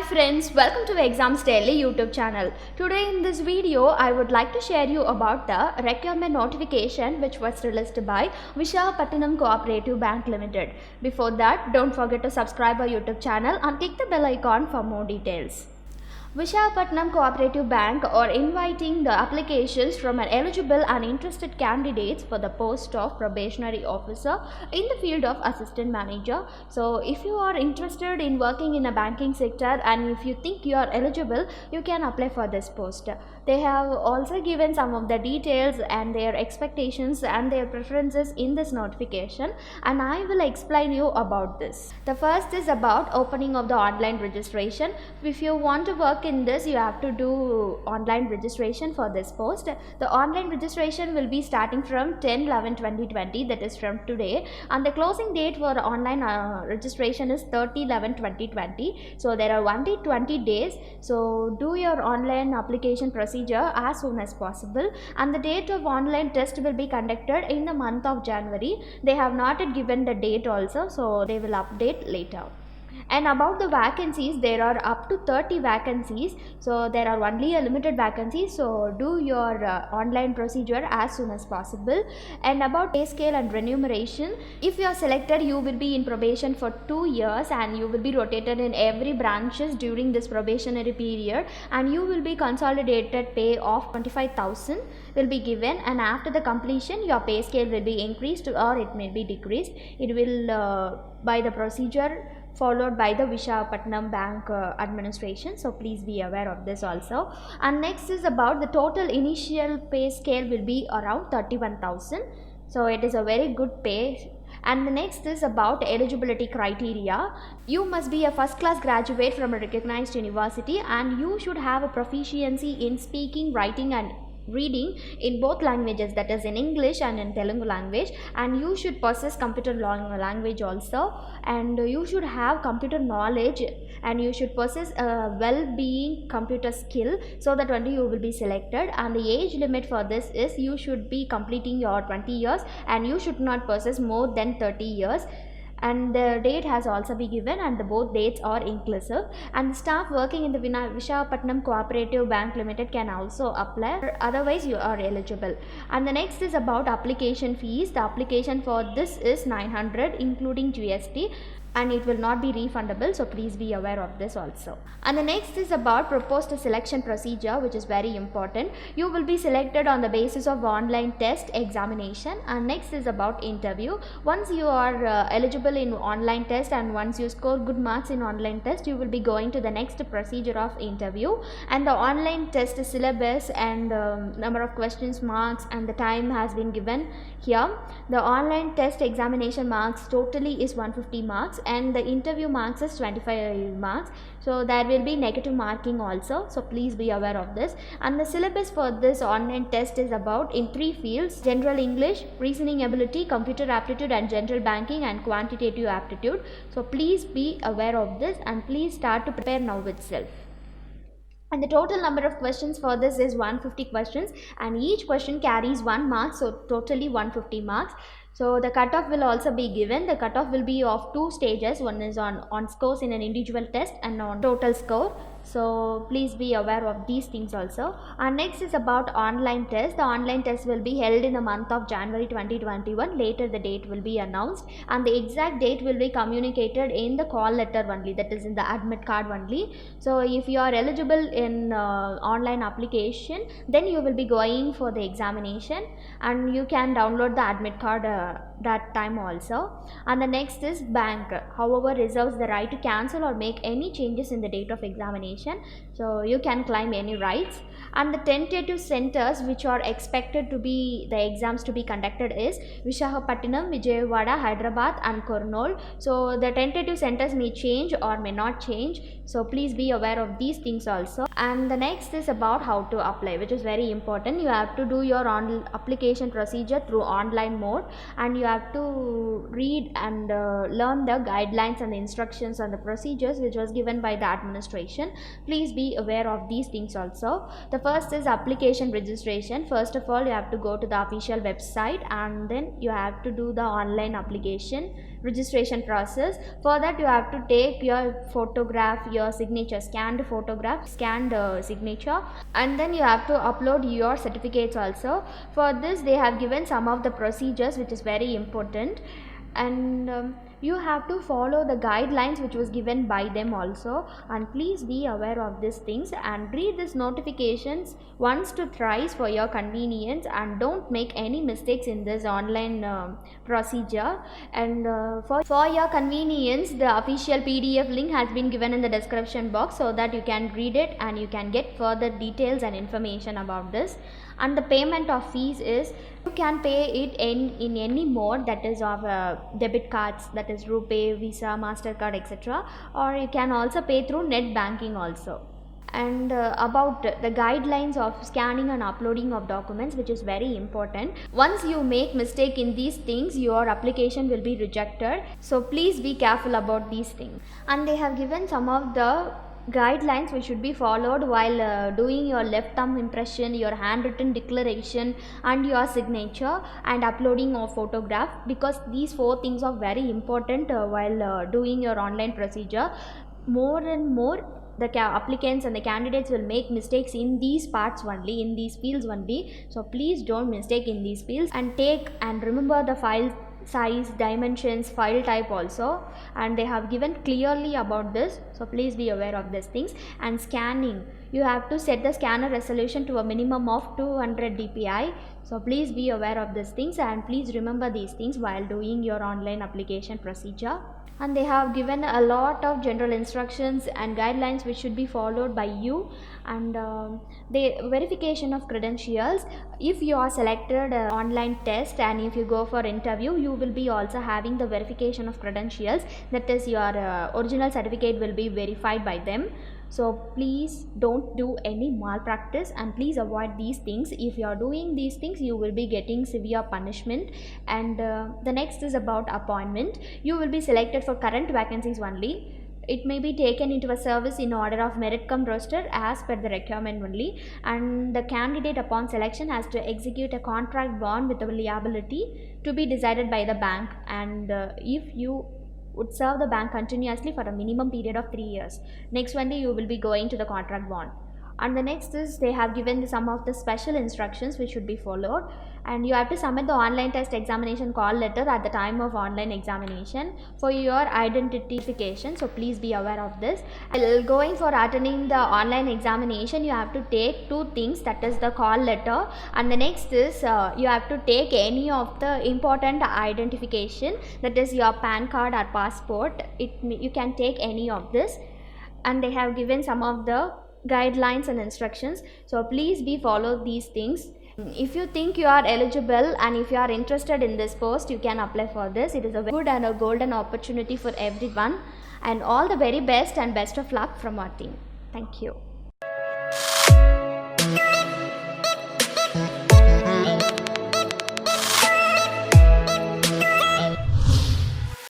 Hi friends, welcome to Exams Daily YouTube channel. Today in this video, I would like to share you about the requirement notification which was released by Visakhapatnam Cooperative Bank Limited. Before that, don't forget to subscribe our YouTube channel and click the bell icon for more details. Visakhapatnam Cooperative Bank are inviting the applications from an eligible and interested candidates for the post of probationary officer in the field of assistant manager. So if you are interested in working in a banking sector and if you think you are eligible, you can apply for this post. They have also given some of the details and their expectations and their preferences in this notification, and I will explain you about this. The first is about opening of the online registration. If you want to work in this, you have to do online registration for this post. The online registration will be starting from 10/11/2020, that is from today, and the closing date for online registration is 30/11/2020. So there are only 20 days. So do your online application procedure as soon as possible, and the date of online test will be conducted in the month of January. They have not yet given the date also, so they will update later. And about the vacancies, there are up to 30 vacancies, so there are only a limited vacancies, so do your online procedure as soon as possible. And about pay scale and remuneration, if you are selected, you will be in probation for 2 years and you will be rotated in every branches during this probationary period, and you will be consolidated pay of 25,000 will be given, and after the completion your pay scale will be increased or it may be decreased. It will by the procedure followed by the Visakhapatnam Bank administration, so please be aware of this also. And next is about the total initial pay scale will be around 31,000, so it is a very good pay. And the next is about eligibility criteria. You must be a first class graduate from a recognized university, and you should have a proficiency in speaking, writing and reading in both languages, that is in English and in Telugu language, and you should possess computer language also, and you should have computer knowledge, and you should possess a well-being computer skill, so that only you will be selected. And the age limit for this is you should be completing your 20 years and you should not possess more than 30 years. And the date has also been given, and the both dates are inclusive. And the staff working in the Visakhapatnam Cooperative Bank Limited can also apply, otherwise you are eligible. And the next is about application fees. The application for this is 900 including GST, and it will not be refundable, so please be aware of this also. And the next is about proposed selection procedure, which is very important. You will be selected on the basis of online test examination, and next is about interview. Once you are eligible in online test and once you score good marks in online test, you will be going to the next procedure of interview. And the online test syllabus and number of questions, marks and the time has been given here. The online test examination marks totally is 150 marks, and the interview marks is 25 marks, so there will be negative marking also, so please be aware of this. And the syllabus for this online test is about in 3 fields: general English, reasoning ability, computer aptitude and general banking and quantitative aptitude. So please be aware of this and please start to prepare now itself. And the total number of questions for this is 150 questions, and each question carries 1 mark, so totally 150 marks. So the cutoff will also be given. The cutoff will be of 2 stages. One is on scores in an individual test and on total score. So please be aware of these things also. And next is about online test. The online test will be held in the month of January 2021. Later the date will be announced, and the exact date will be communicated in the call letter only, that is in the admit card only. So if you are eligible in online application, then you will be going for the examination, and you can download the admit card that time also. And the next is bank, however, reserves the right to cancel or make any changes in the date of examination, so you can claim any rights. And the tentative centers which are expected to be the exams to be conducted is Visakhapatnam, Vijayawada, Hyderabad and Kurnool. So the tentative centers may change or may not change, so please be aware of these things also. And the next is about how to apply, which is very important. You have to do your application procedure through online mode, and you have to read and learn the guidelines and the instructions and the procedures which was given by the administration. Please be be aware of these things also. The first is application registration. First of all, you have to go to the official website and then you have to do the online application registration process. For that, you have to take your photograph, your signature, scanned photograph, scanned signature, and then you have to upload your certificates also. For this, they have given some of the procedures which is very important, and you have to follow the guidelines which was given by them also, and please be aware of these things and read these notifications once to thrice for your convenience, and don't make any mistakes in this online procedure. And for your convenience, the official PDF link has been given in the description box so that you can read it and you can get further details and information about this. And the payment of fees is, you can pay it in any mode, that is of debit cards, that is RuPay, Visa, MasterCard, etc., or you can also pay through net banking also. And about the guidelines of scanning and uploading of documents, which is very important. Once you make mistake in these things, your application will be rejected, so please be careful about these things. And they have given some of the guidelines which should be followed while doing your left thumb impression, your handwritten declaration, and your signature, and uploading of photograph, because these 4 things are very important while doing your online procedure. More and more the applicants and the candidates will make mistakes in these parts only, in these fields only, so please don't mistake in these fields, and take and remember the file size, dimensions, file type also, and they have given clearly about this, so please be aware of these things. And scanning, you have to set the scanner resolution to a minimum of 200 dpi, so please be aware of these things and please remember these things while doing your online application procedure. And they have given a lot of general instructions and guidelines which should be followed by you. And the verification of credentials, if you are selected online test and if you go for interview, you will be also having the verification of credentials, that is your original certificate will be verified by them. So please don't do any malpractice and please avoid these things. If you are doing these things, you will be getting severe punishment. And the next is about appointment. You will be selected for current vacancies only. It may be taken into a service in order of merit cum roster as per the requirement only, and the candidate upon selection has to execute a contract bond with a liability to be decided by the bank, and if you would serve the bank continuously for a minimum period of 3 years, next only you will be going to the contract bond. And the next is, they have given some of the special instructions which should be followed, and you have to submit the online test examination call letter at the time of online examination for your identification, so please be aware of this. While going for attending the online examination, you have to take 2 things, that is the call letter, and the next is you have to take any of the important identification, that is your PAN card or passport. You can take any of this, and they have given some of the guidelines and instructions, so please be follow these things. If you think you are eligible and if you are interested in this post, you can apply for this. It is a good and a golden opportunity for everyone, and all the very best and best of luck from our team. Thank you.